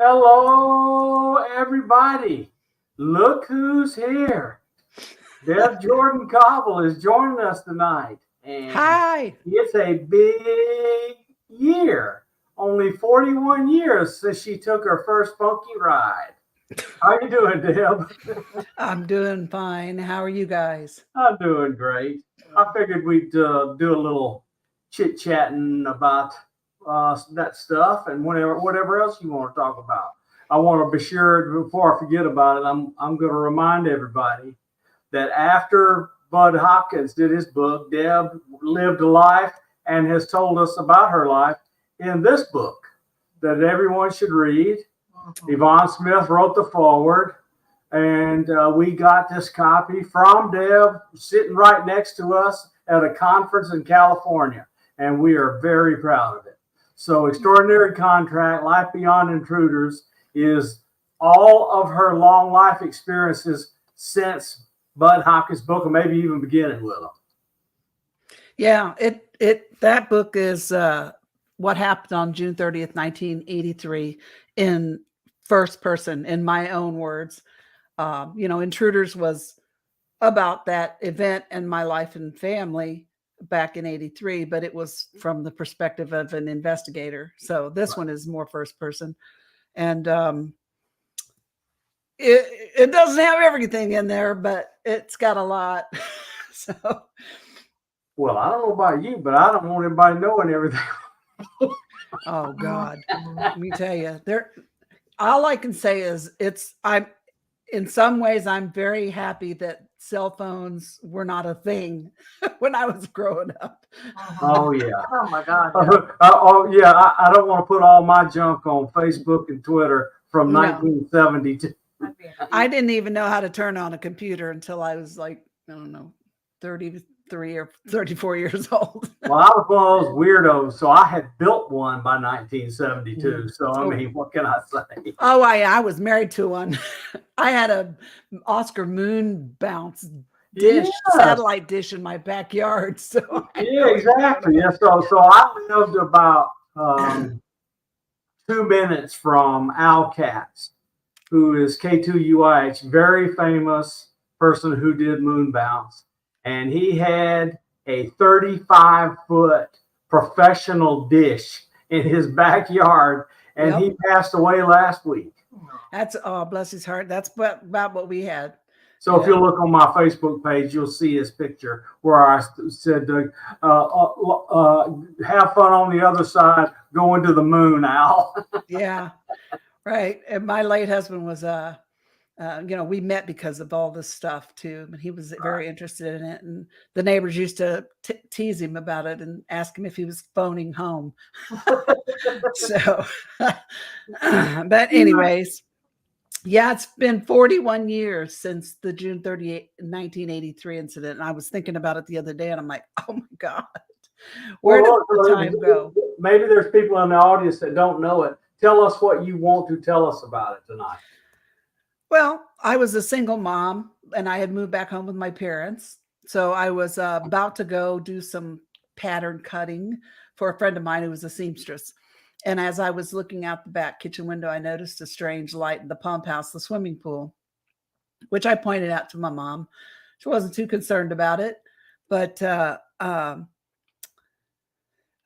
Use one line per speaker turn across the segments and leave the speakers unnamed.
Hello, everybody. Look who's here. Deb Jordan Kauble is joining us tonight. And
Hi.
it's a big year. Only 41 years since she took her first funky ride. How you doing, Deb?
I'm doing fine. How are you guys?
I'm doing great. I figured we'd do a little chit-chatting about that stuff and whatever else you want to talk about. I want to be sure before I forget about it. I'm going to remind everybody that after Budd Hopkins did his book, Deb lived a life and has told us about her life in this book that everyone should read. Yvonne Smith wrote the foreword, and we got this copy from Deb sitting right next to us at a conference in California, and we are very proud of it. So Extraordinary Contract, Life Beyond Intruders is all of her long life experiences since Budd Hopkins' book, or maybe even beginning with them.
Yeah, that book is what happened on June 30th, 1983 in first person, in my own words. Intruders was about that event in my life and family back in 83, but it was from the perspective of an investigator. So this one is more first person. And it doesn't have everything in there, but it's got a lot. So,
well, I don't know about you, but I don't want everybody knowing everything.
Oh God, let me tell you, all I can say is in some ways, I'm very happy that cell phones were not a thing when I was growing up.
Oh yeah.
Oh my God.
Yeah. I don't want to put all my junk on Facebook and Twitter from 1972.
I didn't even know how to turn on a computer until I was like, I don't know, 33 or 34 years old.
Well, I was one of those weirdos, so I had built one by 1972. So, I mean, what can I say?
Oh, I was married to one. I had a Oscar moon bounce dish, satellite dish in my backyard. So
yeah, exactly. Yeah, so I lived about 2 minutes from Al Katz, who is K2UIH, very famous person who did moon bounce. And he had a 35-foot professional dish in his backyard, and he passed away last week.
That's, oh, bless his heart. That's about what we had.
So if you look on my Facebook page, you'll see his picture where I said, have fun on the other side, going to the moon, Al.
Yeah, right. And my late husband was, we met because of all this stuff too. And he was very interested in it. And the neighbors used to tease him about it and ask him if he was phoning home. So, but anyways, yeah, it's been 41 years since the June 30th, 1983 incident. And I was thinking about it the other day and I'm like, oh my God, where did the time go?
Maybe there's people in the audience that don't know it. Tell us what you want to tell us about it tonight.
Well, I was a single mom and I had moved back home with my parents. So I was about to go do some pattern cutting for a friend of mine who was a seamstress. And as I was looking out the back kitchen window, I noticed a strange light in the pump house, the swimming pool, which I pointed out to my mom. She wasn't too concerned about it. But when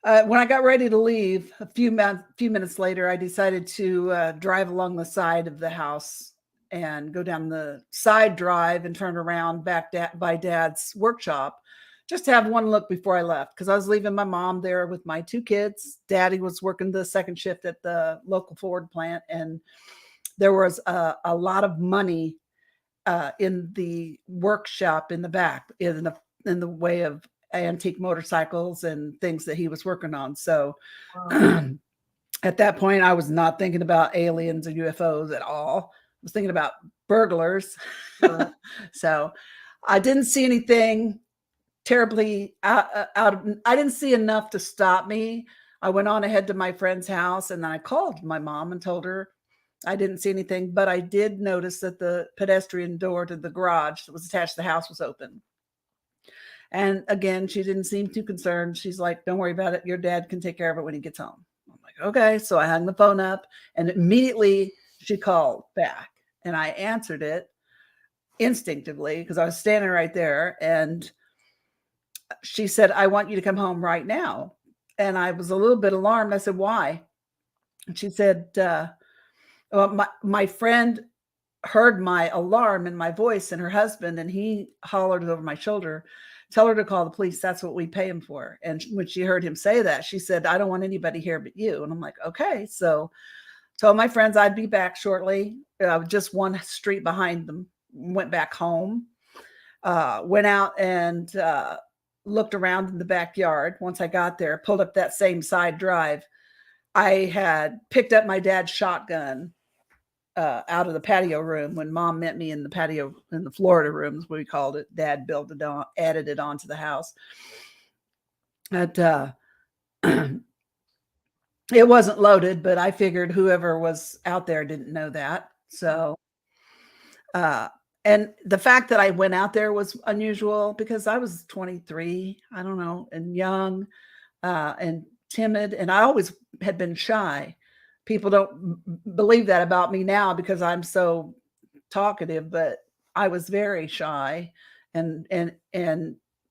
I got ready to leave, a few minutes later, I decided to drive along the side of the house and go down the side drive and turn around back by Dad's workshop, just to have one look before I left, because I was leaving my mom there with my 2 kids. Daddy was working the second shift at the local Ford plant, and there was a lot of money in the workshop in the back in the way of antique motorcycles and things that he was working on. So at that point, I was not thinking about aliens or UFOs at all. I was thinking about burglars. So I didn't see anything terribly out of, I didn't see enough to stop me. I went on ahead to my friend's house and then I called my mom and told her I didn't see anything, but I did notice that the pedestrian door to the garage that was attached to the house was open. And again, she didn't seem too concerned. She's like, don't worry about it. Your dad can take care of it when he gets home. I'm like, okay. So I hung the phone up, and immediately she called back, and I answered it instinctively because I was standing right there. And she said, I want you to come home right now. And I was a little bit alarmed. I said, why? And she said, well, my friend heard my alarm in my voice, and her husband, and he hollered over my shoulder, tell her to call the police. That's what we pay him for. And when she heard him say that, she said, I don't want anybody here but you. And I'm like, okay. So told my friends I'd be back shortly. Just one street behind them. Went back home. Went out and looked around in the backyard. Once I got there, pulled up that same side drive. I had picked up my dad's shotgun out of the patio room when Mom met me in the patio, in the Florida room is what we called it. Dad built it on, added it onto the house. But it wasn't loaded, but I figured whoever was out there didn't know that. So, and the fact that I went out there was unusual because I was 23, I don't know, and young and timid, and I always had been shy. People don't believe that about me now because I'm so talkative, but I was very shy and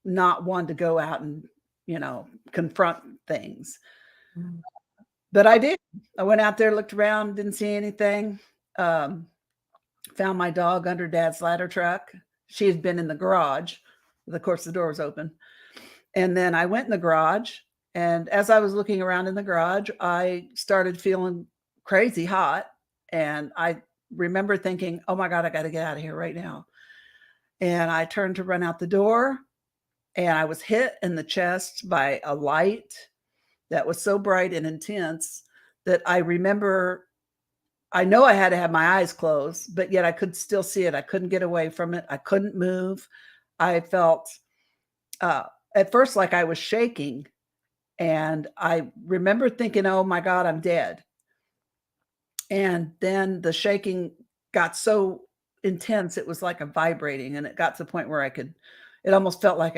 not one to go out and, confront things.
Mm.
But I did. I went out there, looked around, didn't see anything. Found my dog under Dad's ladder truck. She had been in the garage. Of course, the door was open. And then I went in the garage. And as I was looking around in the garage, I started feeling crazy hot. And I remember thinking, oh my God, I got to get out of here right now. And I turned to run out the door. And I was hit in the chest by a light that was so bright and intense that I remember, I know I had to have my eyes closed, but yet I could still see it. I couldn't get away from it. I couldn't move. I felt at first like I was shaking. And I remember thinking, oh my God, I'm dead. And then the shaking got so intense, it was like a vibrating, and it got to the point where it almost felt like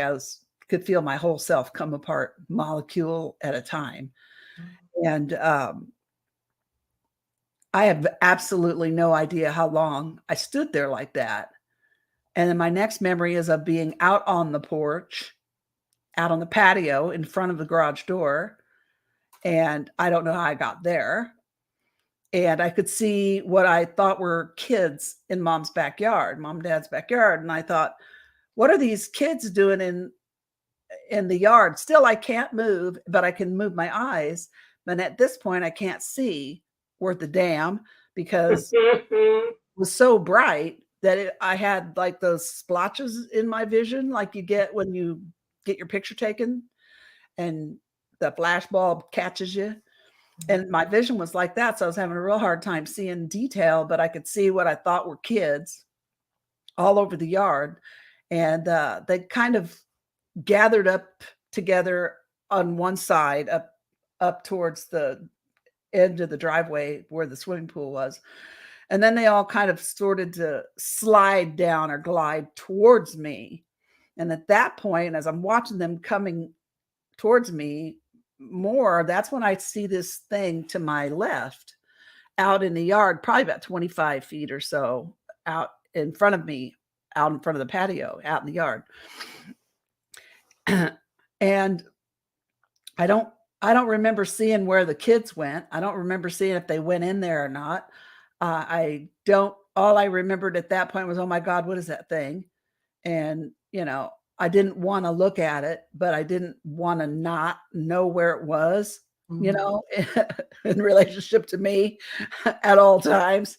could feel my whole self come apart, molecule at a time. And I have absolutely no idea how long I stood there like that. And then my next memory is of being out on the porch, out on the patio in front of the garage door. And I don't know how I got there. And I could see what I thought were kids in Mom's backyard, Mom and Dad's backyard. And I thought, what are these kids doing in the yard? Still, I can't move, but I can move my eyes. But at this point, I can't see worth a damn because it was so bright that I had like those splotches in my vision, like you get when you get your picture taken and the flash bulb catches you. And my vision was like that. So I was having a real hard time seeing detail, but I could see what I thought were kids all over the yard. And they kind of gathered up together on one side, up towards the end of the driveway where the swimming pool was. And then they all kind of started to slide down or glide towards me. And at that point, as I'm watching them coming towards me more, that's when I see this thing to my left out in the yard, probably about 25 feet or so out in front of me, out in front of the patio, out in the yard. And I don't remember seeing where the kids went. I don't remember seeing if they went in there or not. All I remembered at that point was, oh my God, what is that thing? And, I didn't want to look at it, but I didn't want to not know where it was, in relationship to me at all times.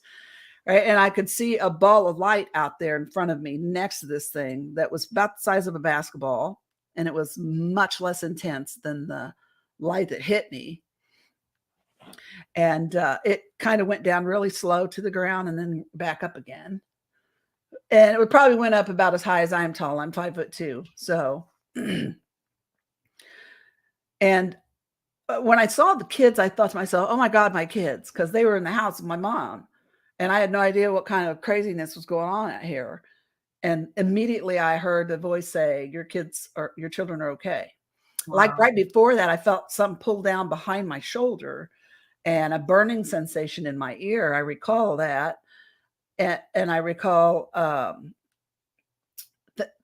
Right. And I could see a ball of light out there in front of me next to this thing that was about the size of a basketball. And it was much less intense than the light that hit me. And it kind of went down really slow to the ground and then back up again. And it probably went up about as high as I am tall. I'm 5'2". So, and when I saw the kids, I thought to myself, oh my God, my kids, because they were in the house with my mom. And I had no idea what kind of craziness was going on out here. And immediately I heard the voice say, your children are okay. Wow. Like right before that, I felt something pull down behind my shoulder. and a burning sensation in my ear. I recall that. And I recall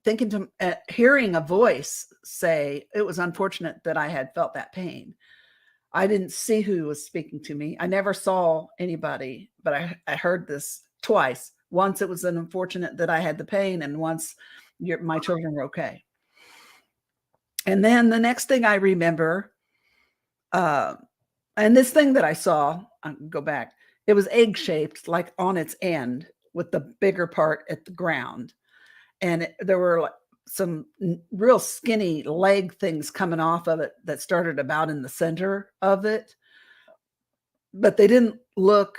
thinking to hearing a voice say it was unfortunate that I had felt that pain. I didn't see who was speaking to me. I never saw anybody, but I heard this twice. Once it was an unfortunate that I had the pain, and once my children were okay. And then the next thing I remember, and this thing that I saw, I can go back, it was egg-shaped, like on its end, with the bigger part at the ground. And there were like some real skinny leg things coming off of it that started about in the center of it. But they didn't look,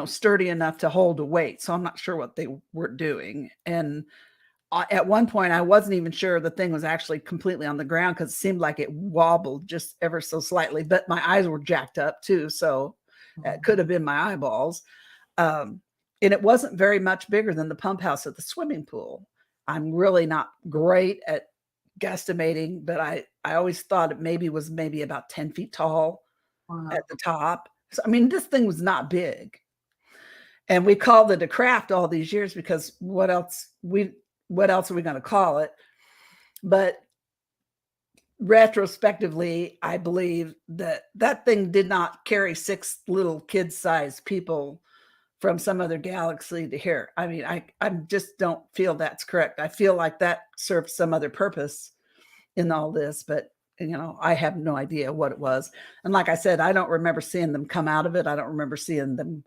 sturdy enough to hold a weight. So I'm not sure what they were doing. And at one point, I wasn't even sure the thing was actually completely on the ground because it seemed like it wobbled just ever so slightly. But my eyes were jacked up too. So it could have been my eyeballs. And it wasn't very much bigger than the pump house at the swimming pool. I'm really not great at guesstimating, but I always thought it was maybe about 10 feet tall at the top. So, I mean, this thing was not big. And we called it a craft all these years because what else are we going to call it? But retrospectively, I believe that thing did not carry 6 little kid-sized people from some other galaxy to here. I mean, I just don't feel that's correct. I feel like that served some other purpose in all this, but I have no idea what it was. And like I said, I don't remember seeing them come out of it. I don't remember seeing them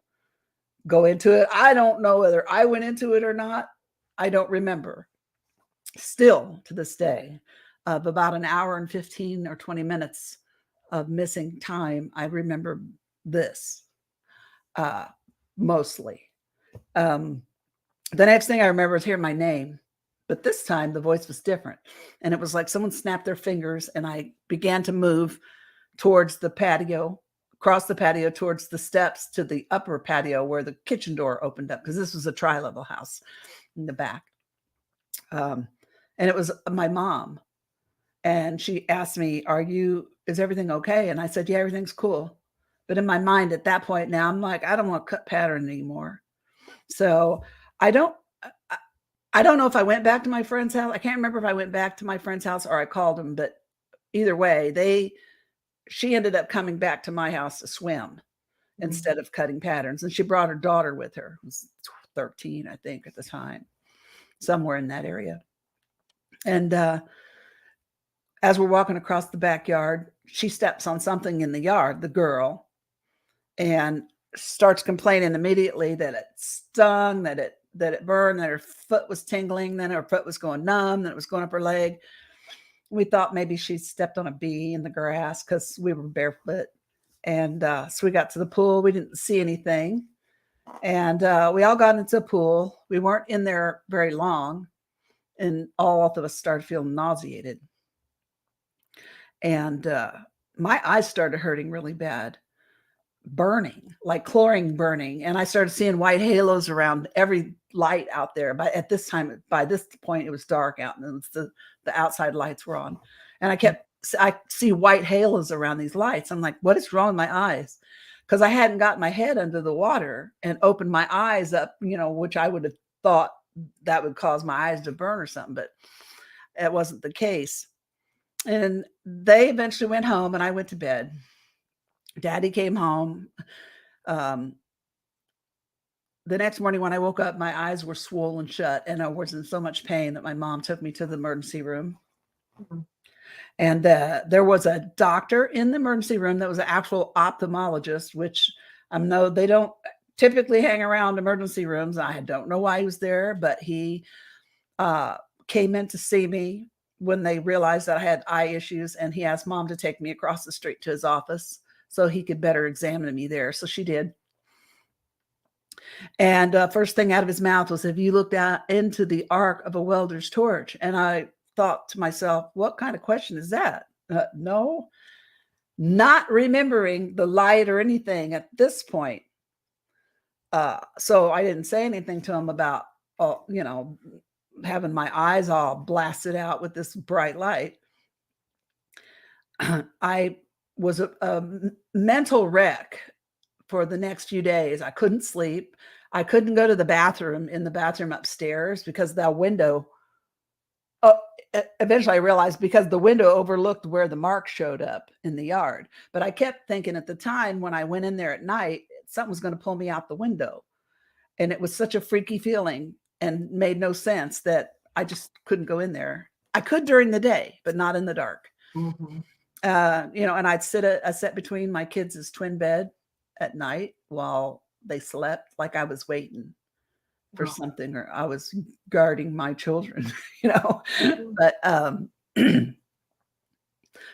go into it. I don't know whether I went into it or not. I don't remember. Still to this day, of about an hour and 15 or 20 minutes of missing time, I remember this mostly. The next thing I remember is hearing my name, but this time the voice was different. And it was like someone snapped their fingers, and I began to move towards the patio, across the patio towards the steps to the upper patio where the kitchen door opened up, because this was a tri-level house in the back. And it was my mom. And she asked me, is everything okay? And I said, yeah, everything's cool. But in my mind at that point now, I'm like, I don't want to cut pattern anymore. So I don't know if I went back to my friend's house. I can't remember if I went back to my friend's house or I called him, but either way, she ended up coming back to my house to swim instead of cutting patterns. And she brought her daughter with her, who was 13, I think, at the time, somewhere in that area. And as we're walking across the backyard, she steps on something in the yard, the girl, and starts complaining immediately that it stung, that it burned, that her foot was tingling, then her foot was going numb, then it was going up her leg. We thought maybe she stepped on a bee in the grass because we were barefoot. And so we got to the pool. We didn't see anything. And we all got into the pool. We weren't in there very long. And all of us started feeling nauseated. And my eyes started hurting really bad. Burning, like chlorine burning. And I started seeing white halos around every light out there. But at this time, by this point, it was dark out, and the outside lights were on. And I see white halos around these lights. I'm like, what is wrong with my eyes? Because I hadn't got my head under the water and opened my eyes up, which I would have thought that would cause my eyes to burn or something, but it wasn't the case. And they eventually went home, and I went to bed. Daddy came home. The next morning when I woke up, my eyes were swollen shut, and I was in so much pain that my mom took me to the emergency room. Mm-hmm. And there was a doctor in the emergency room that was an actual ophthalmologist, which I know they don't typically hang around emergency rooms. I don't know why he was there, but he came in to see me when they realized that I had eye issues, and he asked Mom to take me across the street to his office so he could better examine me there. So she did. And first thing out of his mouth was, have you looked out into the arc of a welder's torch? And I thought to myself, what kind of question is that? No, not remembering the light or anything at this point. So I didn't say anything to him about, having my eyes all blasted out with this bright light. I was a mental wreck for the next few days. I couldn't sleep. I couldn't go to the bathroom in the bathroom upstairs because the window, eventually I realized because the window overlooked where the mark showed up in the yard. But I kept thinking at the time when I went in there at night, something was going to pull me out the window. And it was such a freaky feeling and made no sense that I just couldn't go in there. I could during the day, but not in the dark.
Mm-hmm.
And I sat between my kids' twin bed at night while they slept, like I was waiting for something, or I was guarding my children, But a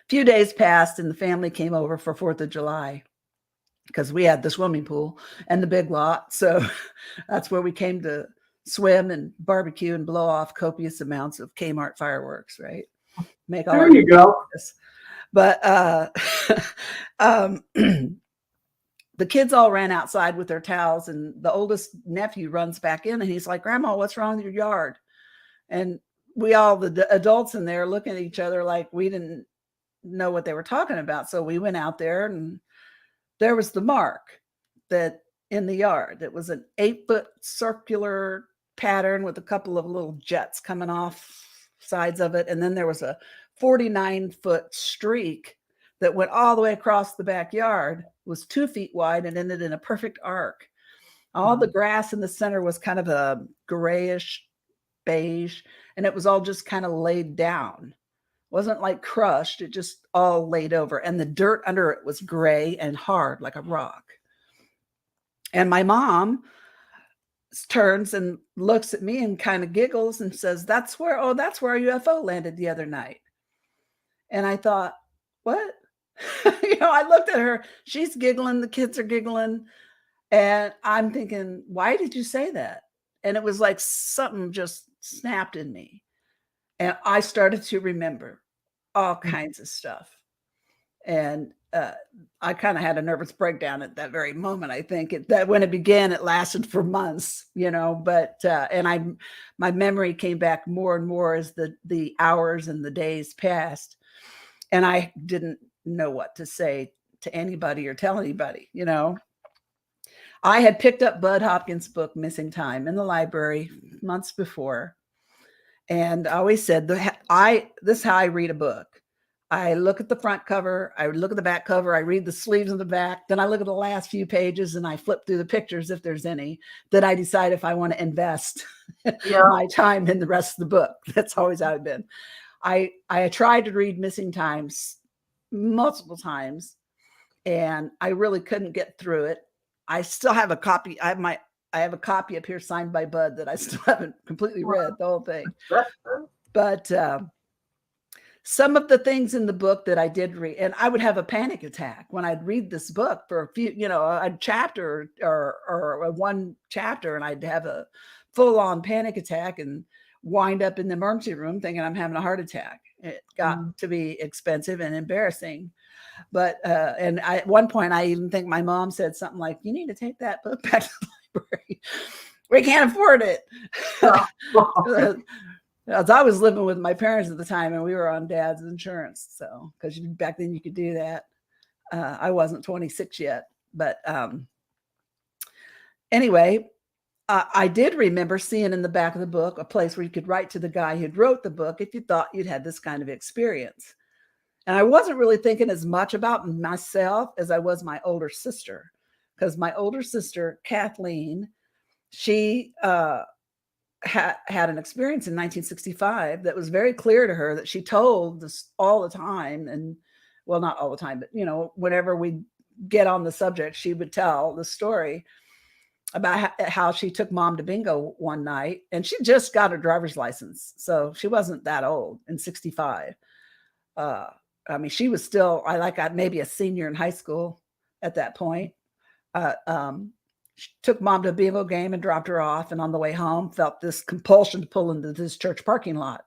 few days passed and the family came over for 4th of July because we had the swimming pool and the big lot. So that's where we came to swim and barbecue and blow off copious amounts of Kmart fireworks, right? Make all
there you go.
But the kids all ran outside with their towels, and the oldest nephew runs back in and he's like, "Grandma, what's wrong with your yard?" And we all, the adults in there, looking at each other like we didn't know what they were talking about. So we went out there and there was the mark that in the yard. It was an 8-foot circular pattern with a couple of little jets coming off sides of it. And then there was a 49-foot streak that went all the way across the backyard, was 2 feet wide and ended in a perfect arc. All the grass in the center was kind of a grayish beige, and it was all just kind of laid down. It wasn't like crushed, it just all laid over. And the dirt under it was gray and hard like a rock. And my mom turns and looks at me and kind of giggles and says, that's where a UFO landed the other night. And I thought, what? I looked at her, she's giggling, the kids are giggling. And I'm thinking, why did you say that? And it was like something just snapped in me. And I started to remember all kinds of stuff. And I kind of had a nervous breakdown at that very moment. I think that when it began, it lasted for months, but and my memory came back more and more as the hours and the days passed. And I didn't know what to say to anybody or tell anybody, I had picked up Budd Hopkins' book, Missing Time, in the library months before. And I always said, this is how I read a book. I look at the front cover, I look at the back cover, I read the sleeves on the back, then I look at the last few pages and I flip through the pictures if there's any, then I decide if I want to invest my time in the rest of the book. That's always how I've been. I tried to read Missing Times multiple times and I really couldn't get through it. I still have a copy. I have a copy up here signed by Budd that I still haven't completely read the whole thing. But some of the things in the book that I did read, and I would have a panic attack when I'd read this book for a few, a chapter or one chapter, and I'd have a full-on panic attack and wind up in the emergency room thinking I'm having a heart attack. It got to be expensive and embarrassing. But and at one point, I even think my mom said something like, "You need to take that book back to the library. We can't afford it." I was living with my parents at the time, and we were on Dad's insurance. So, because back then you could do that. I wasn't 26 yet, but anyway, I did remember seeing in the back of the book a place where you could write to the guy who wrote the book if you thought you'd had this kind of experience. And I wasn't really thinking as much about myself as I was my older sister, because my older sister, Kathleen, she had an experience in 1965 that was very clear to her that she told this all the time. And well, not all the time, but whenever we get on the subject, she would tell the story about how she took Mom to bingo one night, and she just got her driver's license. So she wasn't that old in 65. She was still, maybe a senior in high school at that point. She took Mom to a bingo game and dropped her off. And on the way home, felt this compulsion to pull into this church parking lot.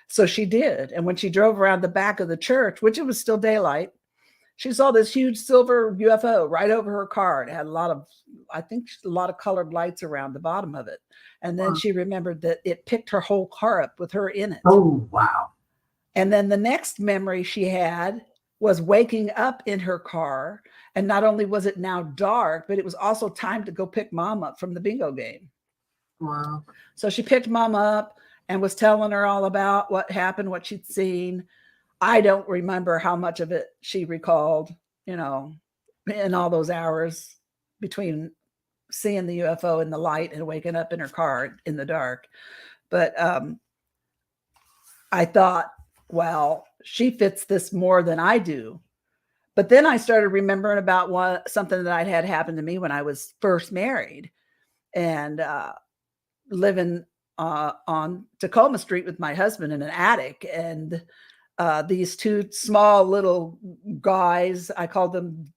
So she did. And when she drove around the back of the church, which it was still daylight, she saw this huge silver UFO right over her car. It had a lot of colored lights around the bottom of it. And then she remembered that it picked her whole car up with her in it.
Oh, wow.
And then the next memory she had was waking up in her car. And not only was it now dark, but it was also time to go pick mom up from the bingo game.
Wow.
So she picked mom up and was telling her all about what happened, what she'd seen. I don't remember how much of it she recalled, in all those hours between seeing the UFO in the light and waking up in her car in the dark. But I thought, well, she fits this more than I do. But then I started remembering about something that I'd had happen to me when I was first married and living on Tacoma Street with my husband in an attic. And these two small little guys, I called them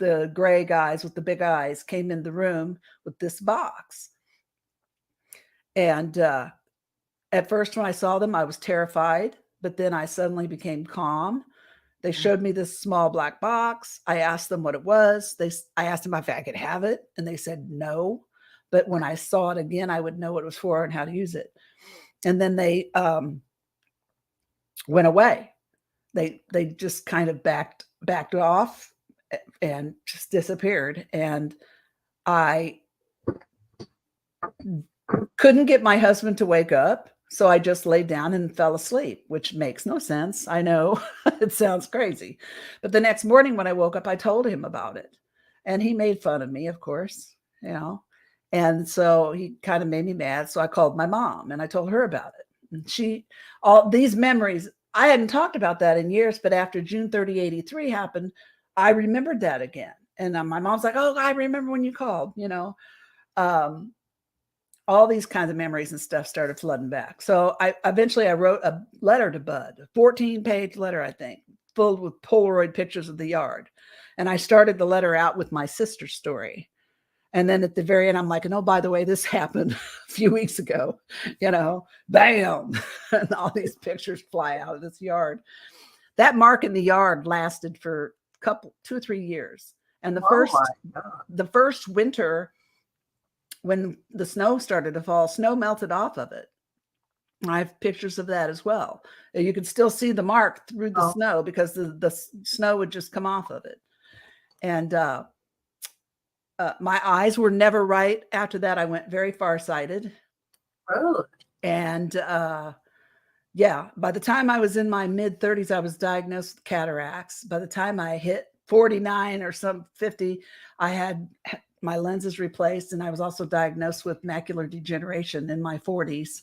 the gray guys with the big eyes, came in the room with this box. And at first when I saw them, I was terrified, but then I suddenly became calm. They showed me this small black box. I asked them what it was. I asked them if I could have it, and they said no. But when I saw it again, I would know what it was for and how to use it. And then they went away. They just kind of backed off and just disappeared. And I couldn't get my husband to wake up. So I just laid down and fell asleep, which makes no sense. I know it sounds crazy. But the next morning when I woke up, I told him about it. And he made fun of me, of course, And so he kind of made me mad. So I called my mom and I told her about it. And all these memories, I hadn't talked about that in years, but after June 30, 83 happened, I remembered that again. And my mom's like, oh, I remember when you called, all these kinds of memories and stuff started flooding back. So I eventually wrote a letter to Budd, a 14-page letter, I think, filled with Polaroid pictures of the yard. And I started the letter out with my sister's story. And then at the very end, I'm like, oh, by the way, this happened a few weeks ago, bam. And all these pictures fly out of this yard. That mark in the yard lasted for 2 or 3 years. And the first winter, when the snow started to fall, snow melted off of it. I have pictures of that as well. You could still see the mark through the snow because the snow would just come off of it. And my eyes were never right. After that, I went very farsighted.
Really?
And by the time I was in my mid-30s, I was diagnosed with cataracts. By the time I hit 49 or 50, I had my lenses replaced, and I was also diagnosed with macular degeneration in my 40s.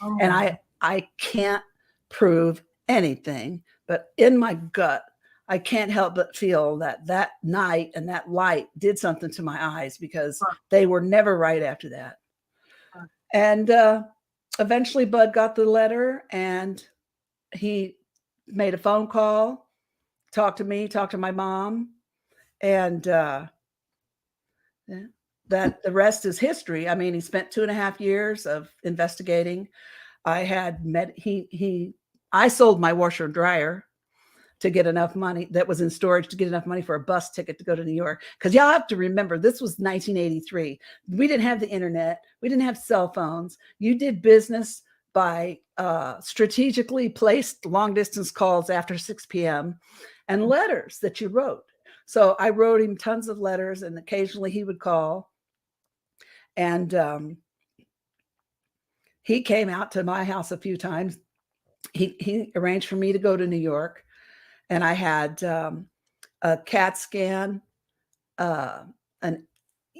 Oh. And I can't prove anything, but in my gut, I can't help but feel that night and that light did something to my eyes because they were never right after that. And eventually Budd got the letter and he made a phone call, talked to me, talked to my mom, and that the rest is history. I mean, he spent 2.5 years of investigating. I sold my washer and dryer to get enough money that was in storage to get enough money for a bus ticket to go to New York. Because y'all have to remember, this was 1983. We didn't have the internet. We didn't have cell phones. You did business by strategically placed long distance calls after 6 p.m. and letters that you wrote. So I wrote him tons of letters, and occasionally he would call. And he came out to my house a few times. He arranged for me to go to New York. And I had a CAT scan, an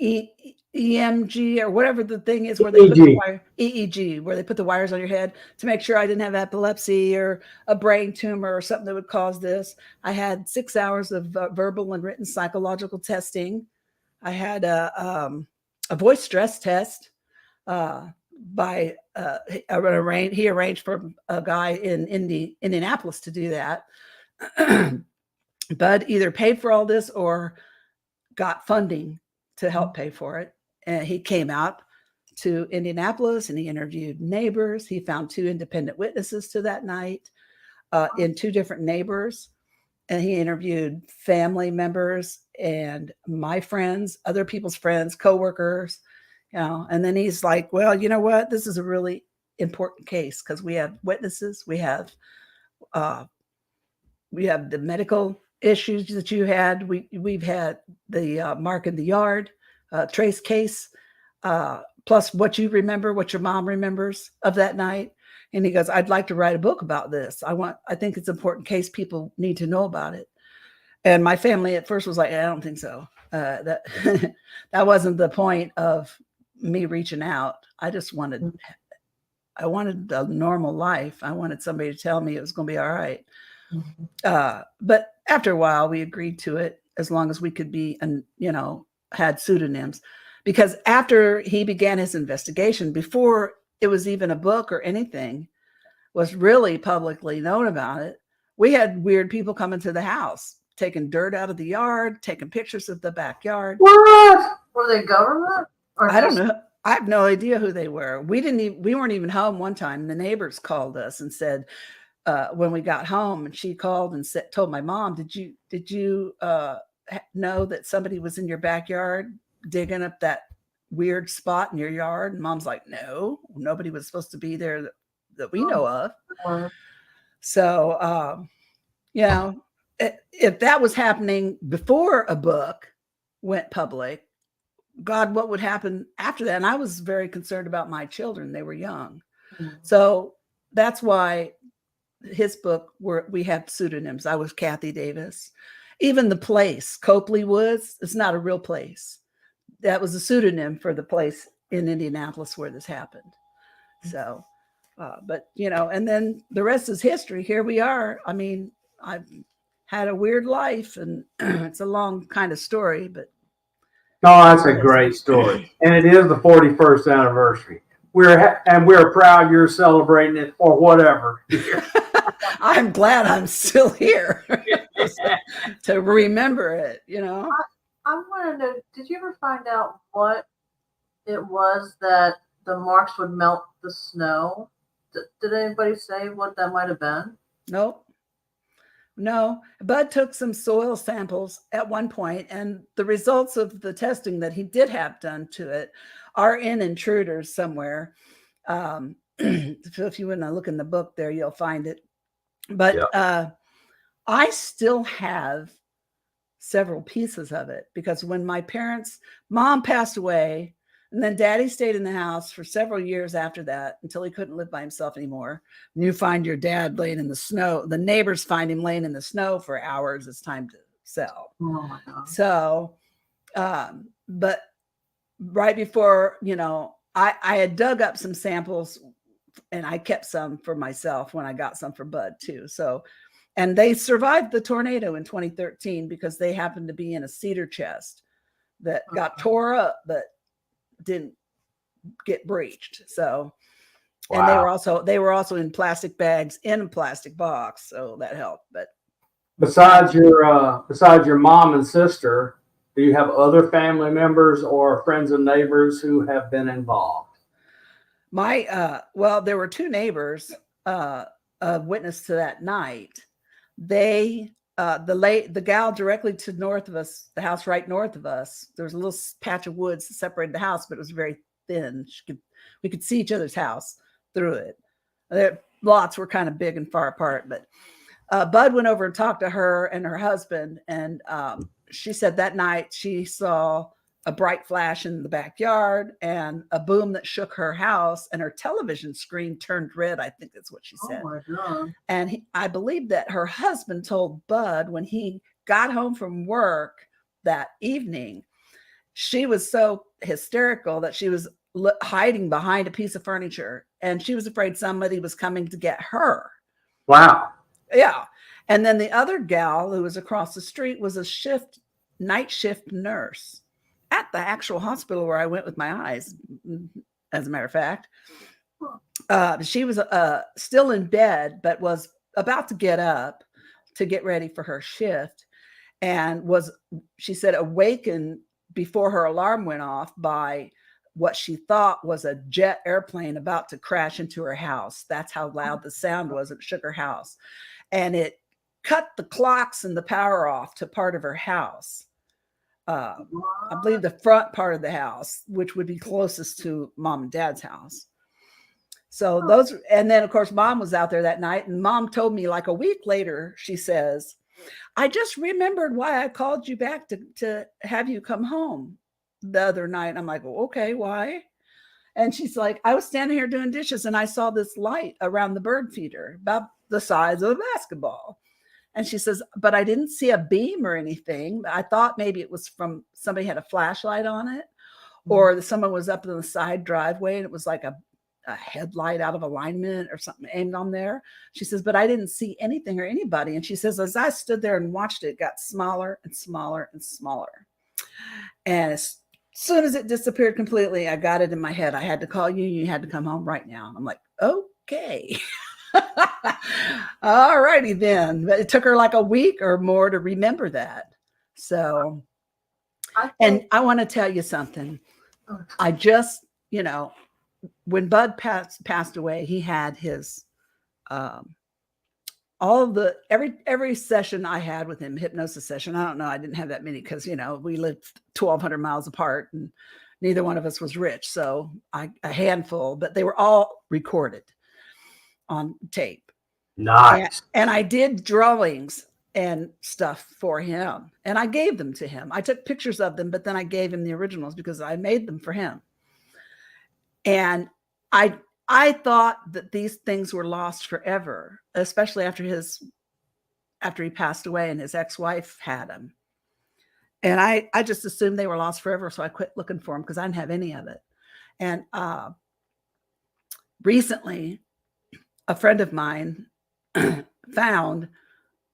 EMG or whatever the thing is where they put the EEG, where they put the wires on your head to make sure I didn't have epilepsy or a brain tumor or something that would cause this. I had 6 hours of verbal and written psychological testing. I had a voice stress test he arranged for a guy in Indianapolis to do that. Budd either paid for all this or got funding to help pay for it. And he came out to Indianapolis and he interviewed neighbors. He found 2 independent witnesses to that night in 2 different neighbors. And he interviewed family members and my friends, other people's friends, coworkers, and then he's like, well, you know what? This is a really important case because we have witnesses. We have the medical issues that you had. We've had the mark in the yard, trace case, plus what you remember, what your mom remembers of that night. And he goes, I'd like to write a book about this. I think it's an important case. People need to know about it. And my family at first was like, I don't think so. That that wasn't the point of me reaching out. I wanted a normal life. I wanted somebody to tell me it was going to be all right.
Mhm.
But after a while, we agreed to it as long as we could be, and had pseudonyms. Because after he began his investigation, before it was even a book or anything was really publicly known about it, we had weird people coming to the house, taking dirt out of the yard, taking pictures of the backyard.
What?
Were they government? Or
I don't
just-
know. I have no idea who they were. We weren't even home one time. The neighbors called us and said, when we got home, and she called and told my mom, did you know that somebody was in your backyard digging up that weird spot in your yard? And mom's like, no, nobody was supposed to be there that we know of.
Or-
So, if that was happening before a book went public, God, what would happen after that? And I was very concerned about my children. They were young.
Mhm.
So that's why his book, we have pseudonyms. I was Kathy Davis. Even the place, Copley Woods, it's not a real place. That was a pseudonym for the place in Indianapolis where this happened. So, but and then the rest is history. Here we are. I mean, I've had a weird life, and it's a long kind of story, but
Oh, that's a great story, and it is the 41st anniversary. We're proud you're celebrating it or whatever.
I'm glad I'm still here to remember it.
I want to know, did you ever find out what it was that the marks would melt the snow? Did anybody say what that might have been?
Nope. No, Budd took some soil samples at one point, and the results of the testing that he did have done to it are in Intruders somewhere. So if you want to look in the book there, you'll find it. But I still have several pieces of it, because when my mom passed away, and then daddy stayed in the house for several years after that until he couldn't live by himself anymore. And you find your dad laying in the snow. The neighbors find him laying in the snow for hours. It's time to sell.
Oh my God.
So, but right before, I had dug up some samples, and I kept some for myself when I got some for Budd too. So, and they survived the tornado in 2013 because they happened to be in a cedar chest that got tore up, but didn't get breached. So, and they were also in plastic bags in a plastic box, so that helped. But
besides your mom and sister, do you have other family members or friends and neighbors who have been involved?
Well, there were two neighbors, witness to that night. They the gal directly to north of us, the house right north of us, there was a little patch of woods that separated the house, but it was very thin. We could see each other's house through it. Their lots were kind of big and far apart, but Budd went over and talked to her and her husband, and she said that night she saw a bright flash in the backyard and a boom that shook her house, and her television screen turned red. I think that's what she said.
Oh my God.
And I believe that her husband told Budd when he got home from work that evening, she was so hysterical that she was hiding behind a piece of furniture, and she was afraid somebody was coming to get her.
Wow.
Yeah. And then the other gal who was across the street was a night shift nurse at the actual hospital where I went with my eyes, as a matter of fact. She was still in bed, but was about to get up to get ready for her shift, and was, she said, awakened before her alarm went off by what she thought was a jet airplane about to crash into her house. That's how loud the sound was. It shook her house, and it cut the clocks and the power off to part of her house. I believe the front part of the house, which would be closest to mom and dad's house. So and then of course mom was out there that night, and mom told me like a week later, she says, I just remembered why I called you back to have you come home the other night. I'm like, well, okay, why? And she's like, I was standing here doing dishes and I saw this light around the bird feeder about the size of a basketball. And she says, but I didn't see a beam or anything. I thought maybe it was from somebody had a flashlight on it, or someone was up in the side driveway and it was like a headlight out of alignment or something aimed on there. She says, but I didn't see anything or anybody. And she says, as I stood there and watched it, it got smaller and smaller and smaller. And as soon as it disappeared completely, I got it in my head. I had to call you. You had to come home right now. I'm like, okay. All righty then. But it took her like a week or more to remember that. So, and I want to tell you something. I just, when Budd passed away, he had his, every session I had with him, hypnosis session. I don't know. I didn't have that many because, we lived 1,200 miles apart and neither one of us was rich. So a handful, but they were all recorded on tape.
Nice.
And I did drawings and stuff for him and I gave them to him. I took pictures of them, but then I gave him the originals because I made them for him. And I thought that these things were lost forever, especially after he passed away and his ex-wife had them. And I just assumed they were lost forever. So I quit looking for them because I didn't have any of it. And recently, a friend of mine found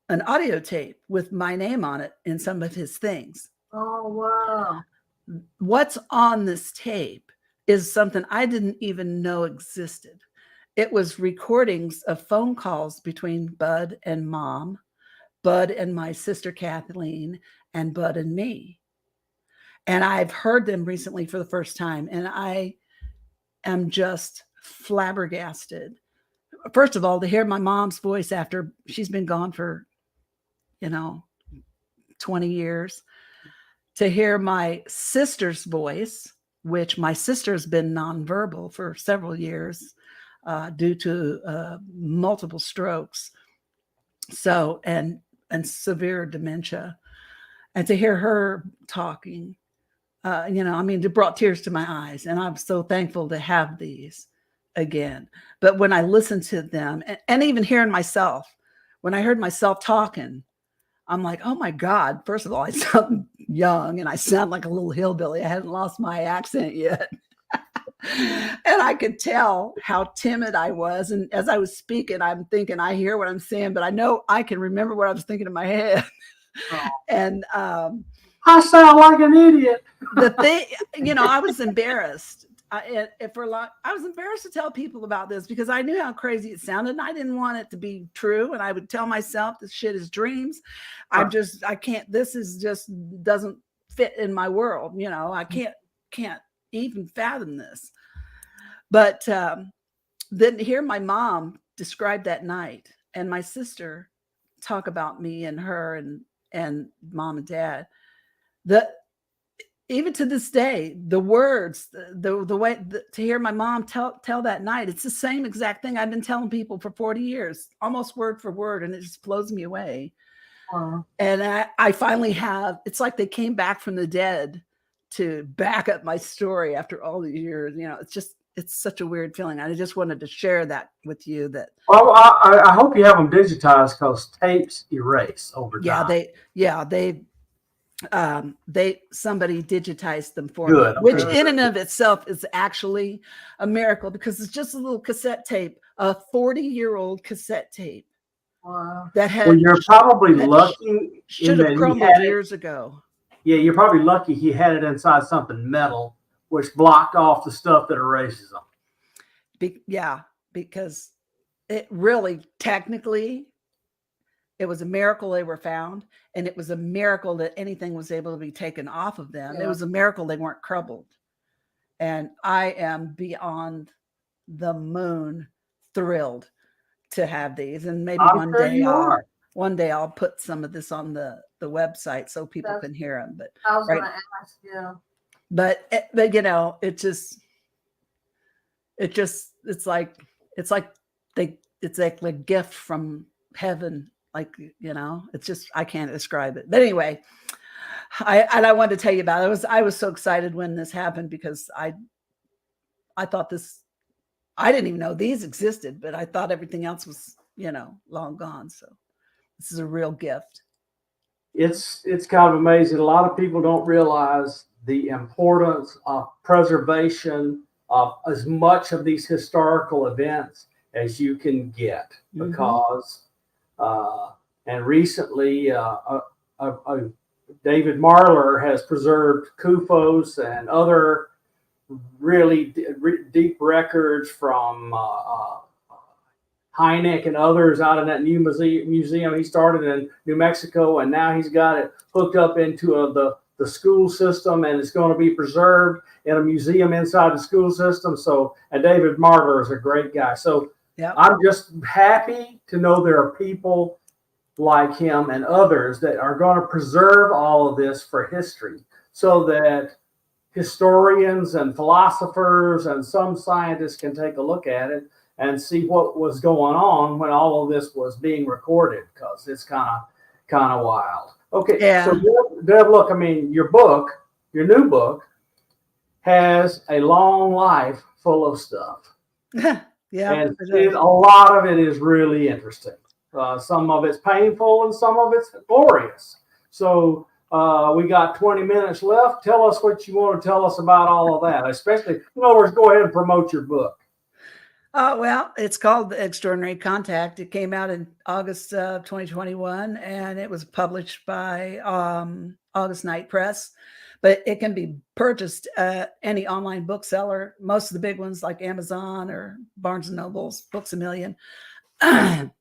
an audio tape with my name on it in some of his things.
Oh, wow.
What's on this tape is something I didn't even know existed. It was recordings of phone calls between Budd and Mom, Budd and my sister Kathleen, and Budd and me. And I've heard them recently for the first time, and I am just flabbergasted. First of all, to hear my mom's voice after she's been gone for, 20 years, to hear my sister's voice, which my sister has been nonverbal for several years due to multiple strokes. So, and severe dementia. And to hear her talking, it brought tears to my eyes. And I'm so thankful to have these again. But when I listened to them and even hearing myself, when I heard myself talking, I'm like, oh my God, first of all, I sound young and I sound like a little hillbilly. I hadn't lost my accent yet. And I could tell how timid I was. And as I was speaking, I'm thinking, I hear what I'm saying, but I know I can remember what I was thinking in my head. Oh. And
I sound like an idiot.
The thing, I was embarrassed. I was embarrassed to tell people about this because I knew how crazy it sounded and I didn't want it to be true. And I would tell myself this shit is dreams. I can't, this is just doesn't fit in my world. I can't even fathom this. But then hear my mom describe that night and my sister talk about me and her and mom and dad, even to this day, the words, the way to hear my mom tell that night, it's the same exact thing I've been telling people for 40 years, almost word for word. And it just blows me away. Wow. And I finally it's like they came back from the dead to back up my story after all these years. It's such a weird feeling. I just wanted to share that with you.
Well, I hope you have them digitized because tapes erase over time.
Somebody digitized them for
Good.
me, which in and of itself is actually a miracle because it's just a little cassette tape, a 40-year-old cassette tape.
Wow.
You're probably lucky.
Should have crumbled years ago.
Yeah, you're probably lucky he had it inside something metal, which blocked off the stuff that erases them.
Because it really, technically, it was a miracle they were found, and it was a miracle that anything was able to be taken off of them. Yeah. It was a miracle they weren't crumbled. And I am beyond the moon thrilled to have these. And maybe one day I'll put some of this on the website so people can hear them. But
I was going to ask you.
But it's like a gift from heaven Like, it's just, I can't describe it. But anyway, I wanted to tell you about it. I was so excited when this happened because I thought this, I didn't even know these existed, but I thought everything else was, long gone. So this is a real gift.
It's kind of amazing. A lot of people don't realize the importance of preservation of as much of these historical events as you can get, because and recently David Marler has preserved CUFOS and other really deep records from Hynek and others out in that new museum he started in New Mexico, and now he's got it hooked up into the school system, and it's going to be preserved in a museum inside the school system. So, and David Marler is a great guy. So I'm just happy to know there are people like him and others that are going to preserve all of this for history, so that historians and philosophers and some scientists can take a look at it and see what was going on when all of this was being recorded, because it's kind of wild. Okay, so Deb, look, I mean, your new book, has a long life full of stuff. And a lot of it is really interesting. Some of it's painful and some of it's glorious. So we got 20 minutes left. Tell us what you want to tell us about all of that, especially, in other words, go ahead and promote your book.
Well, it's called Extraordinary Contact. It came out in August of 2021, and it was published by August Night Press. But it can be purchased at any online bookseller, most of the big ones like Amazon or Barnes & Noble's, Books A Million. And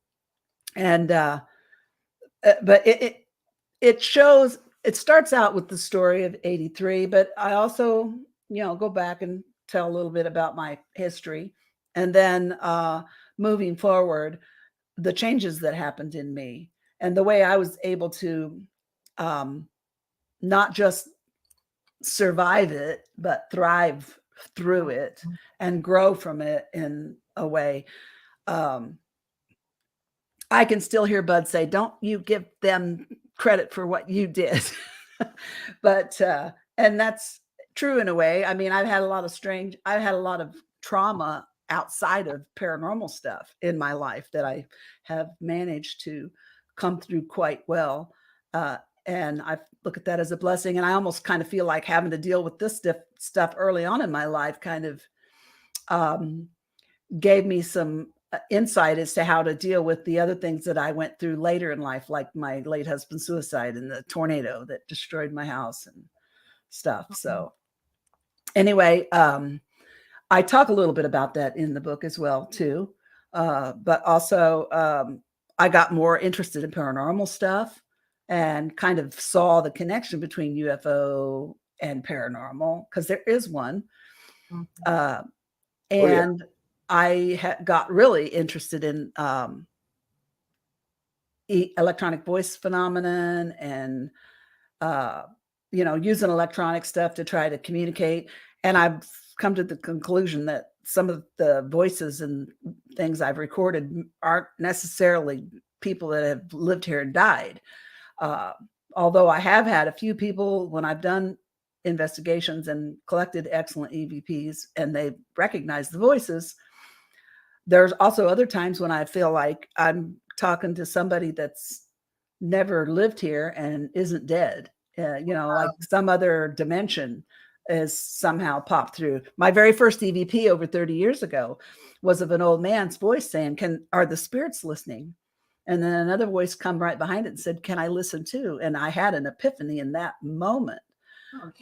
but it shows, it starts out with the story of 83, but I also, go back and tell a little bit about my history. And then moving forward, the changes that happened in me and the way I was able to not just survive it, but thrive through it and grow from it in a way. I can still hear Budd say, "Don't you give them credit for what you did." But, and that's true in a way. I mean, I've had a lot of trauma outside of paranormal stuff in my life that I have managed to come through quite well. And I look at that as a blessing. And I almost kind of feel like having to deal with this stuff early on in my life kind of gave me some insight as to how to deal with the other things that I went through later in life, like my late husband's suicide and the tornado that destroyed my house and stuff. So anyway, I talk a little bit about that in the book as well too. But also I got more interested in paranormal stuff and kind of saw the connection between UFO and paranormal, because there is one. And I got really interested in electronic voice phenomenon and, using electronic stuff to try to communicate. And I've come to the conclusion that some of the voices and things I've recorded aren't necessarily people that have lived here and died. Although I have had a few people, when I've done investigations and collected excellent EVPs and they recognize the voices, there's also other times when I feel like I'm talking to somebody that's never lived here and isn't dead. Like some other dimension is somehow popped through. My very first EVP over 30 years ago was of an old man's voice saying, are the spirits listening? And then another voice come right behind it and said, can I listen too? And I had an epiphany in that moment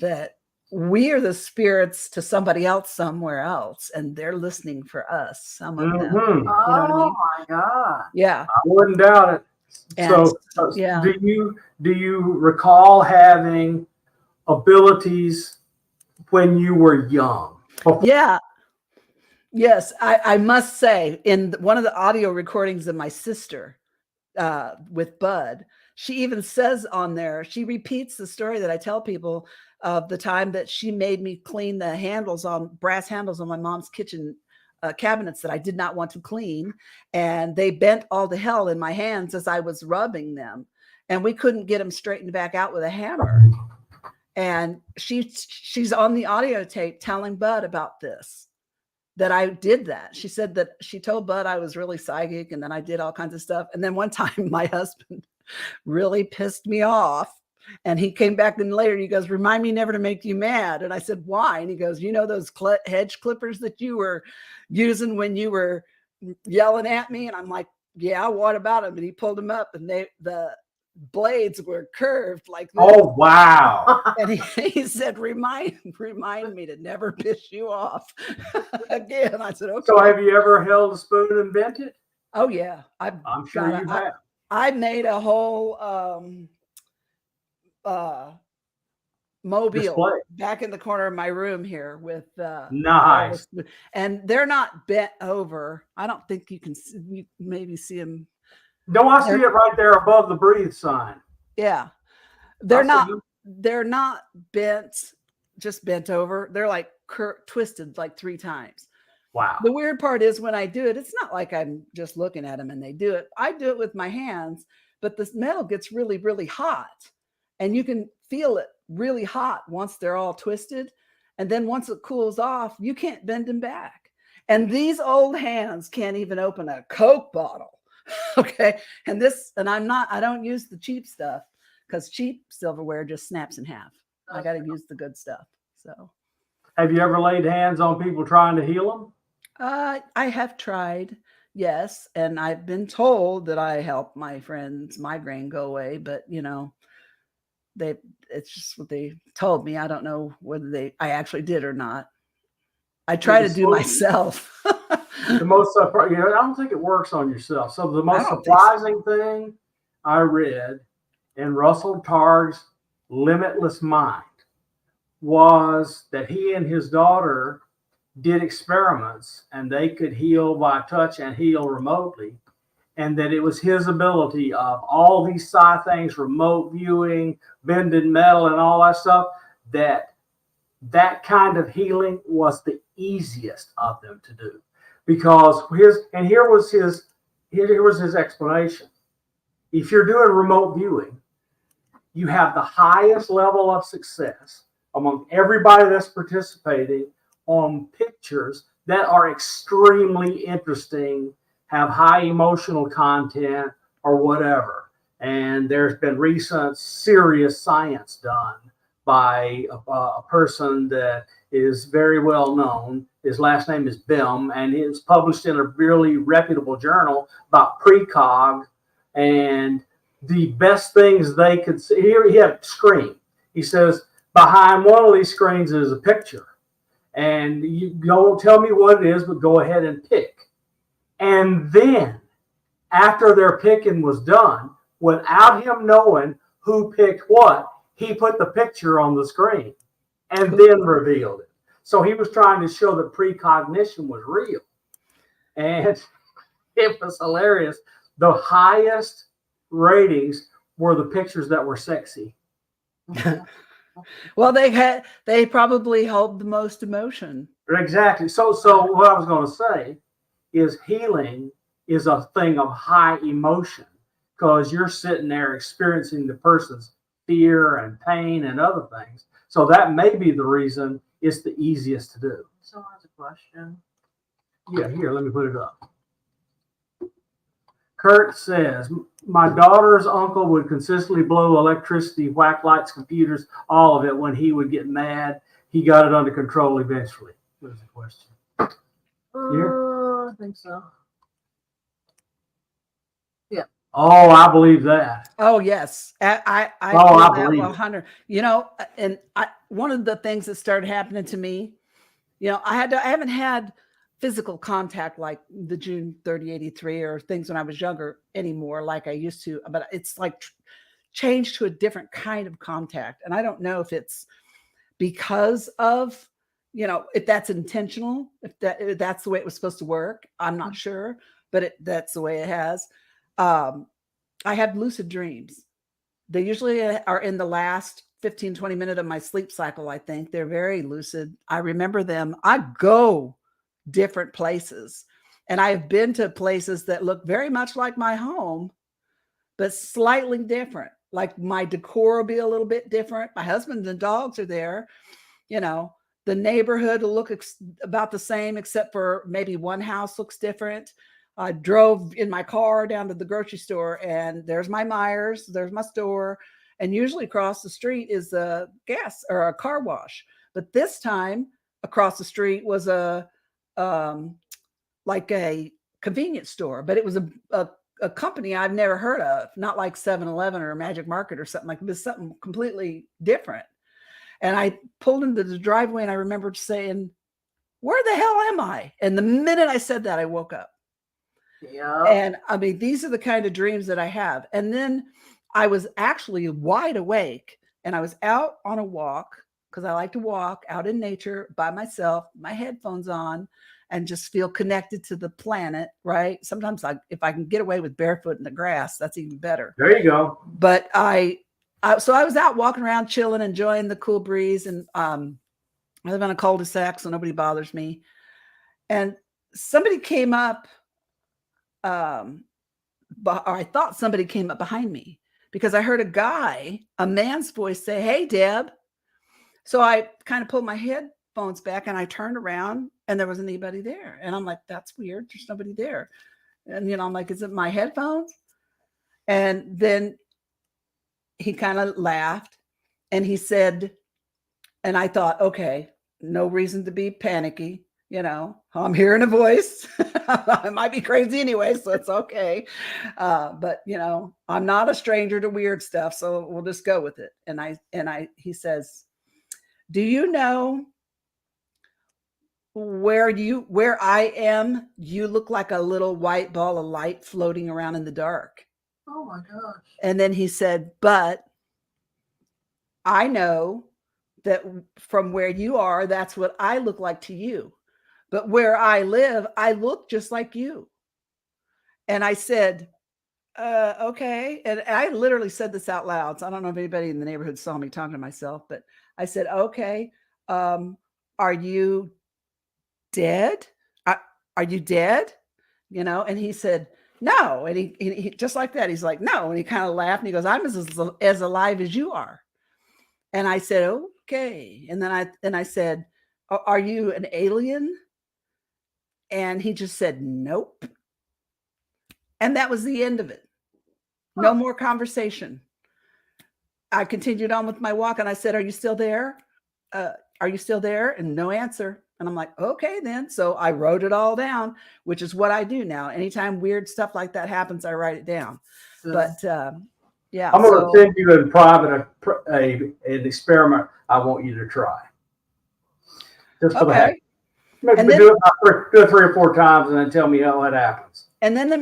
that we are the spirits to somebody else somewhere else, and they're listening for us. Some of them. You know what I mean?
My God.
Yeah.
I wouldn't doubt it.
And,
so do you recall having abilities when you were young?
Yeah. Yes. I must say, in one of the audio recordings of my sister with Budd, she even says on there, she repeats the story that I tell people of the time that she made me clean the brass handles on my mom's kitchen cabinets that I did not want to clean, and they bent all to hell in my hands as I was rubbing them, and we couldn't get them straightened back out with a hammer. And she's on the audio tape telling Budd about this, that I did that. She said that she told Budd I was really psychic, and then I did all kinds of stuff. And then one time my husband really pissed me off, and he came back in later. He goes, "Remind me never to make you mad." And I said, "Why?" And he goes, "You know those hedge clippers that you were using when you were yelling at me?" And I'm like, "Yeah, what about them?" And he pulled them up, and the blades were curved like this.
Oh, wow.
And he said, remind me to never piss you off again. I said, okay.
So have you ever held a spoon and bent it?
Oh yeah.
I'm sure you have.
I made a whole mobile
Display.
back in the corner of my room here with
Nice.
and they're not bent over. I don't think you can maybe see them.
No, I see it right there above the breathe sign.
Yeah. They're not bent, just bent over. They're like twisted like 3 times.
Wow.
The weird part is when I do it, it's not like I'm just looking at them and they do it. I do it with my hands, but this metal gets really, really hot, and you can feel it really hot once they're all twisted. And then once it cools off, you can't bend them back. And these old hands can't even open a Coke bottle. Okay. And I don't use the cheap stuff, because cheap silverware just snaps in half. I got to use the good stuff. So
have you ever laid hands on people trying to heal them?
I have tried. Yes. And I've been told that I help my friend's migraine go away, but it's just what they told me. I don't know whether I actually did or not. I try to do myself.
The most I don't think it works on yourself. So the most surprising thing I read in Russell Targ's Limitless Mind was that he and his daughter did experiments, and they could heal by touch and heal remotely. And that it was his ability of all these psi things, remote viewing, bending metal, and all that stuff, that kind of healing was the easiest of them to do. Because here was his explanation. If you're doing remote viewing, you have the highest level of success among everybody that's participating on pictures that are extremely interesting, have high emotional content, or whatever. And there's been recent serious science done by a person that is very well known. His last name is Bim, and it was published in a really reputable journal about precog. And the best things they could see, here he had a screen. He says, behind one of these screens is a picture. And you don't tell me what it is, but go ahead and pick. And then, after their picking was done, without him knowing who picked what, he put the picture on the screen and then revealed it. So he was trying to show that precognition was real. And it was hilarious. The highest ratings were the pictures that were sexy.
Well, they probably held the most emotion.
Exactly. So what I was going to say is healing is a thing of high emotion, because you're sitting there experiencing the person's fear and pain and other things. So that may be the reason it's the easiest to do.
Someone has a question.
Yeah, here, let me put it up. Kurt says, my daughter's uncle would consistently blow electricity, whack lights, computers, all of it when he would get mad. He got it under control eventually. What is the question?
I think so. Yeah.
Oh, I believe that.
Oh, yes. I
believe
100. And one of the things that started happening to me, I haven't had physical contact like the June 3083 or things when I was younger anymore, like I used to, but it's like changed to a different kind of contact. And I don't know if it's because of, if that's intentional, if that's the way it was supposed to work. I'm not sure, but that's the way it has. I have lucid dreams. They usually are in the last 15, 20 minutes of my sleep cycle. I think they're very lucid. I remember them. I go different places. And I have been to places that look very much like my home, but slightly different. Like my decor will be a little bit different. My husband and the dogs are there. You know, the neighborhood will look about the same, except for maybe one house looks different. I drove in my car down to the grocery store, and there's my Myers, there's my store, and usually across the street is a gas or a car wash. But this time across the street was like a convenience store, but it was a company I've never heard of, not like 7-Eleven or Magic Market or something like this, something completely different. And I pulled into the driveway and I remembered saying, where the hell am I? And the minute I said that, I woke up.
Yeah.
And I mean, these are the kind of dreams that I have. And then I was actually wide awake and I was out on a walk because I like to walk out in nature by myself, my headphones on, and just feel connected to the planet, right? Sometimes if I can get away with barefoot in the grass, that's even better.
There you go.
But so I was out walking around, chilling, enjoying the cool breeze. And I live on a cul-de-sac, so nobody bothers me. And somebody came up, or I thought somebody came up behind me because I heard a man's voice say, "Hey, Deb." So I kind of pulled my headphones back and I turned around and there wasn't anybody there. And I'm like, that's weird. There's nobody there. And, I'm like, is it my headphones? And then he kind of laughed and he said, and I thought, okay, no reason to be panicky. I'm hearing a voice. I might be crazy anyway, so it's okay. But I'm not a stranger to weird stuff, so we'll just go with it. And he says, do you know where I am? You look like a little white ball of light floating around in the dark.
Oh my gosh.
And then he said, but I know that from where you are, that's what I look like to you. But where I live, I look just like you. And I said, okay. And I literally said this out loud. So I don't know if anybody in the neighborhood saw me talking to myself, but I said, okay, are you dead? Are you dead? And he said, no. And he just like that, he's like, no. And he kind of laughed and he goes, I'm as alive as you are. And I said, okay. And then I said, are you an alien? And he just said, nope. And that was the end of it. No more conversation. I continued on with my walk and I said, are you still there? Are you still there? And no answer. And I'm like, okay, then. So I wrote it all down, which is what I do now. Anytime weird stuff like that happens, I write it down. But yeah.
I'm going to send you in private an experiment I want you to try. Just for the heck. Maybe do it 3 or 4 times and then tell me how it happens.
And then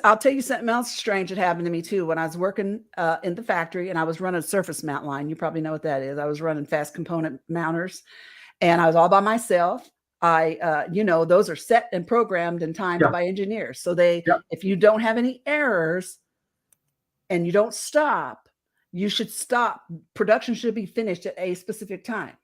I'll tell you something else strange that happened to me too. When I was working in the factory and I was running a surface mount line, you probably know what that is. I was running fast component mounters and I was all by myself. Those are set and programmed and timed by engineers. So if you don't have any errors and you don't stop, you should stop. Production should be finished at a specific time.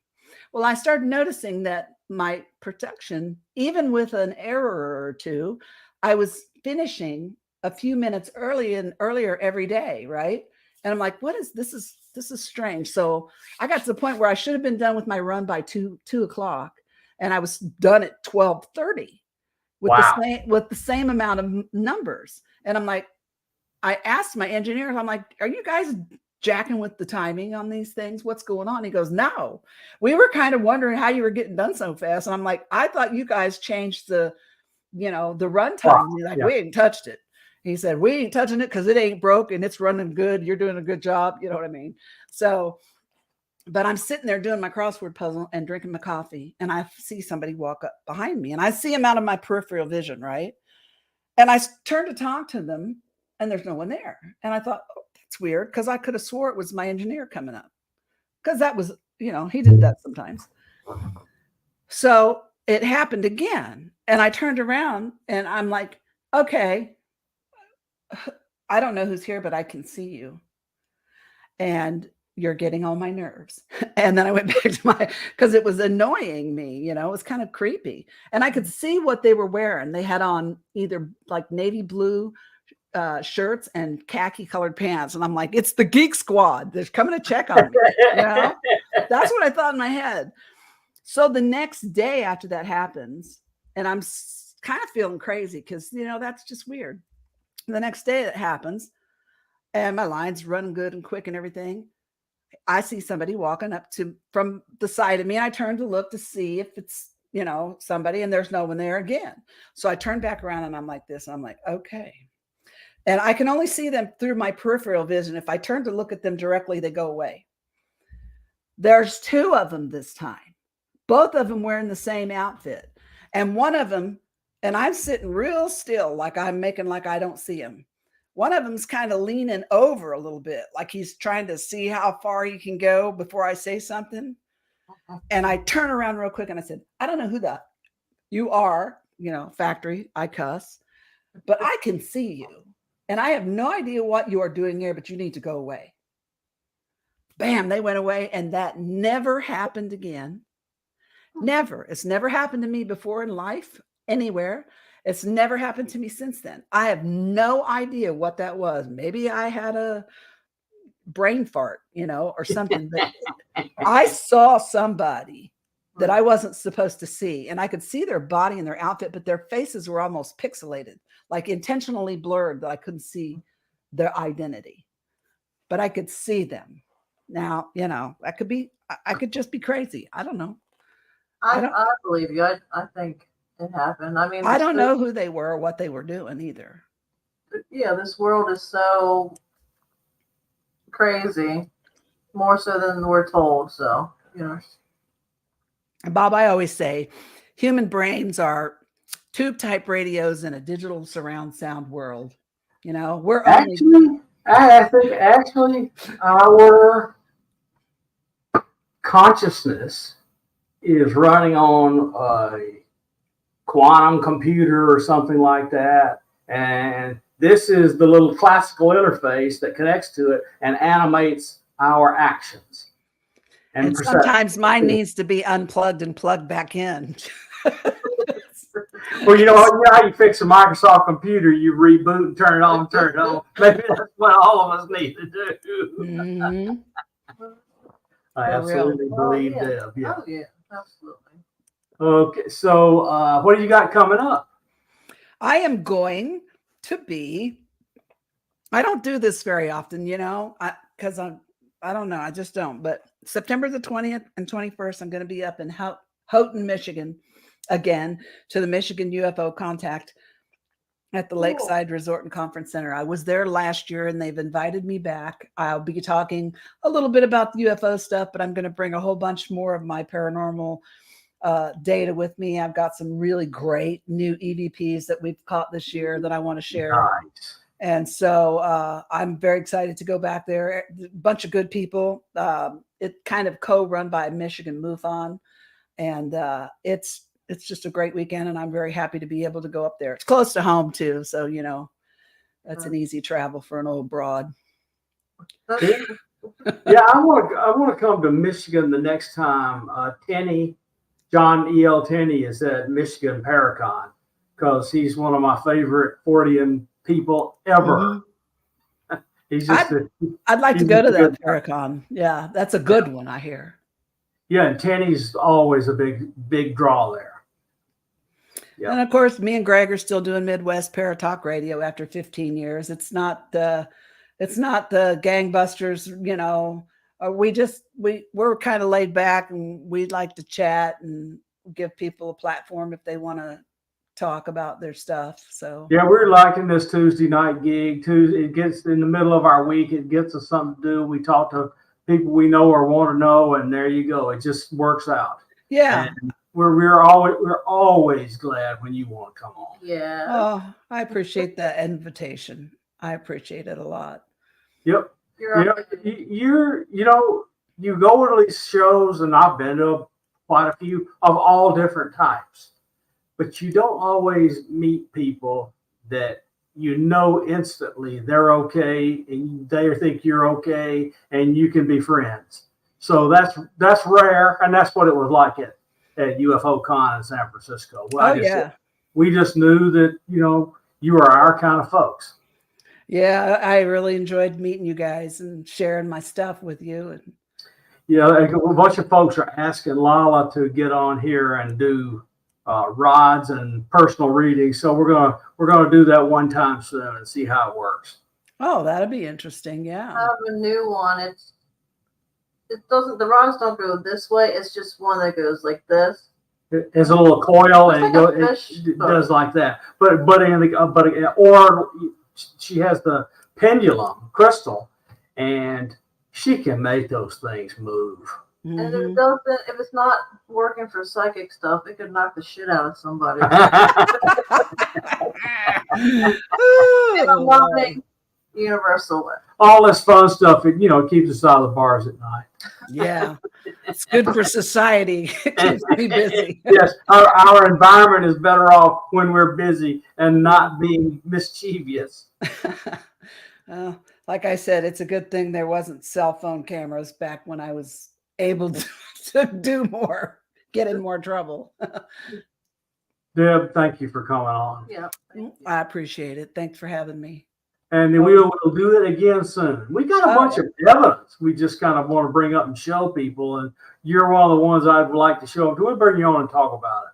Well, I started noticing that my production, even with an error or two, I was finishing a few minutes earlier every day, right? And I'm like, this is strange. So I got to the point where I should have been done with my run by 2 o'clock, and I was done at 12:30 with the same amount of numbers. And I'm like, I asked my engineers, I'm like, are you guys jacking with the timing on these things? What's going on? He goes, no, we were kind of wondering how you were getting done so fast. And I'm like, I thought you guys changed the run time. He's like, we ain't touched it. He said, we ain't touching it because it ain't broke and it's running good. You're doing a good job. You know what I mean? So, but I'm sitting there doing my crossword puzzle and drinking my coffee. And I see somebody walk up behind me and I see him out of my peripheral vision. Right. And I turn to talk to them and there's no one there. And I thought, oh, that's weird. Because I could have swore it was my engineer coming up. Because that was, he did that sometimes. So it happened again. And I turned around and I'm like, okay, I don't know who's here, but I can see you. And, you're getting on my nerves. And then I went back to because it was annoying me, it was kind of creepy. And I could see what they were wearing. They had on either like navy blue shirts and khaki colored pants. And I'm like, it's the Geek Squad. They're coming to check on me. That's what I thought in my head. So the next day after that happens, and I'm kind of feeling crazy because, that's just weird. The next day it happens and my line's running good and quick and everything. I see somebody walking up from the side of me. And I turn to look to see if it's, somebody, and there's no one there again. So I turn back around and I'm like this. And I'm like, okay. And I can only see them through my peripheral vision. If I turn to look at them directly, they go away. There's two of them this time, both of them wearing the same outfit. And one of them, and I'm sitting real still, like I'm making like I don't see him. One of them's kind of leaning over a little bit, like he's trying to see how far he can go before I say something. And I turn around real quick and I said, I don't know who you are, factory, I cuss, but I can see you. And I have no idea what you are doing here, but you need to go away. Bam, they went away. And that never happened again. Never. It's never happened to me before in life, anywhere. It's never happened to me since then. I have no idea what that was. Maybe I had a brain fart, or something. But I saw somebody that I wasn't supposed to see. And I could see their body and their outfit, but their faces were almost pixelated, like intentionally blurred, that I couldn't see their identity. But I could see them. Now, I could just be crazy. I don't know.
I believe you. I think it happened. I mean,
I don't know who they were or what they were doing either.
Yeah, this world is so crazy, more so than we're told. So,
Bob, I always say human brains are tube type radios in a digital surround sound world. We're
I think actually our consciousness is running on a quantum computer or something like that. And this is the little classical interface that connects to it and animates our actions.
And sometimes mine needs to be unplugged and plugged back in.
Well, you know how you fix a Microsoft computer, you reboot and turn it on, turn it on. Maybe that's what all of us need to do.
Mm-hmm.
I absolutely believe Deb. Yeah.
Oh, yeah, absolutely.
Okay, so what do you got coming up?
I am going to be, I don't do this very often, because I don't know, I just don't. But September the 20th and 21st, I'm going to be up in Houghton, Michigan, again, to the Michigan UFO Contact at the Lakeside Resort and Conference Center. I was there last year and they've invited me back. I'll be talking a little bit about the UFO stuff, but I'm going to bring a whole bunch more of my paranormal data with me. I've got some really great new EVPs that we've caught this year that I want to share.
Nice.
And so I'm very excited to go back there. A bunch of good people. It kind of co-run by Michigan MUFON. And it's just a great weekend, and I'm very happy to be able to go up there. It's close to home too, so that's an easy travel for an old broad.
Yeah, I want to come to Michigan the next time. John E.L. Tenney is at Michigan Paracon because he's one of my favorite Fortean people ever. Mm-hmm. He's just
I'd like to go to that Paracon. Yeah, that's a good one, I hear. Yeah,
and Tenney's always a big draw there.
Yep. And of course, me and Greg are still doing Midwest Paratalk Radio after 15 years. It's not the gangbusters, we're kind of laid back and we'd like to chat and give people a platform if they want to talk about their stuff. So
yeah, we're liking this Tuesday night gig. It gets in the middle of our week. It gets us something to do. We talk to people we know or want to know, and there you go. It just works out.
Yeah.
And we're always glad when you want to come on.
Yeah.
Oh, I appreciate that invitation. I appreciate it a lot.
Yep. You go to these shows, and I've been to quite a few of all different types, but you don't always meet people that you know instantly they're okay and they think you're okay and you can be friends. So that's rare, and that's what it was like at UFO Con in San Francisco. Well, we just knew that you were our kind of folks.
Yeah, I really enjoyed meeting you guys and sharing my stuff with you. And
yeah, a bunch of folks are asking Lala to get on here and do rods and personal readings. So we're gonna do that one time soon and see how it works.
Oh, that'd be interesting. Yeah.
I have a new one. The rods don't go this way. It's just one that goes like this.
It's a little coil and
like
it does like that. Or she has the pendulum crystal, and she can make those things move.
And if it doesn't, if it's not working for psychic stuff, it could knock the shit out of somebody. In a loving, universal way.
All this fun stuff, it keeps us out of the bars at night.
Yeah, it's good for society. It keeps me busy.
Yes, our environment is better off when we're busy and not being mischievous.
Like I said, it's a good thing there wasn't cell phone cameras back when I was able to do more, get in more trouble.
Deb, thank you for coming on.
Yeah,
I appreciate it. Thanks for having me.
And we will do it again soon. We got a bunch of evidence we just kind of want to bring up and show people, and you're one of the ones I'd like to show them. We'll bring you on and talk about it.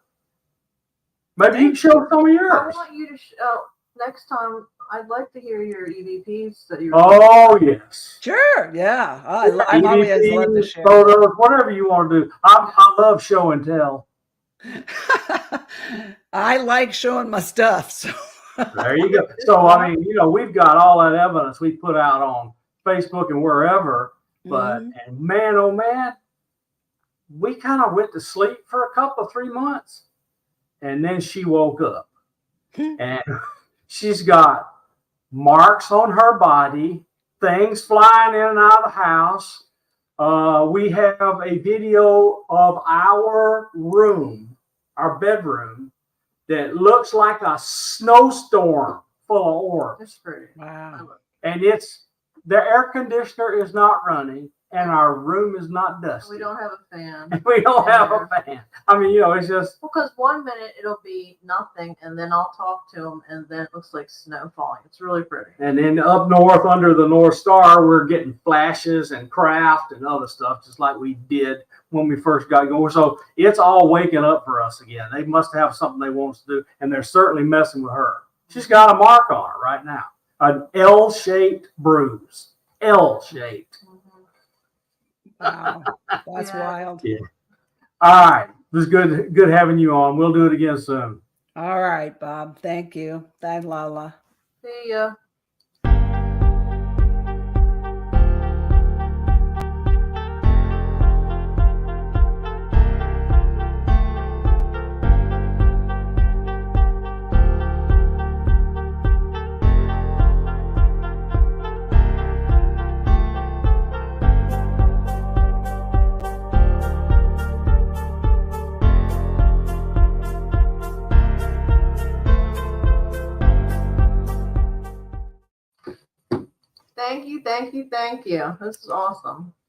Maybe you can show some of yours.
I want you to show next time. I'd like to hear your EVPs that you.
Oh yes.
Sure. Yeah. I always love to share
photos, whatever you want to do. I love show and tell.
I like showing my stuff. So.
There you go. So I mean, we've got all that evidence we put out on Facebook and wherever. But and man, oh man, we kind of went to sleep for a 3 months, and then she woke up, and she's got marks on her body, things flying in and out of the house. We have a video of our room, our bedroom, that looks like a snowstorm full of orbs.
That's pretty.
Wow.
And the air conditioner is not running, and our room is not dusty.
We don't have a fan.
We don't have a fan. I mean, it's just.
Because 1 minute it'll be nothing, and then I'll talk to them, and then it looks like snow falling. It's really pretty.
And then up north under the North Star, we're getting flashes and craft and other stuff, just like we did when we first got going. So it's all waking up for us again. They must have something they want us to do, and they're certainly messing with her. She's got a mark on her right now, an L-shaped bruise, L-shaped.
Wow, that's wild.
Yeah. All right, it was good having you on. We'll do it again soon.
All right, Bob. Thank you. Thank Lala.
See ya. Thank you. This is awesome.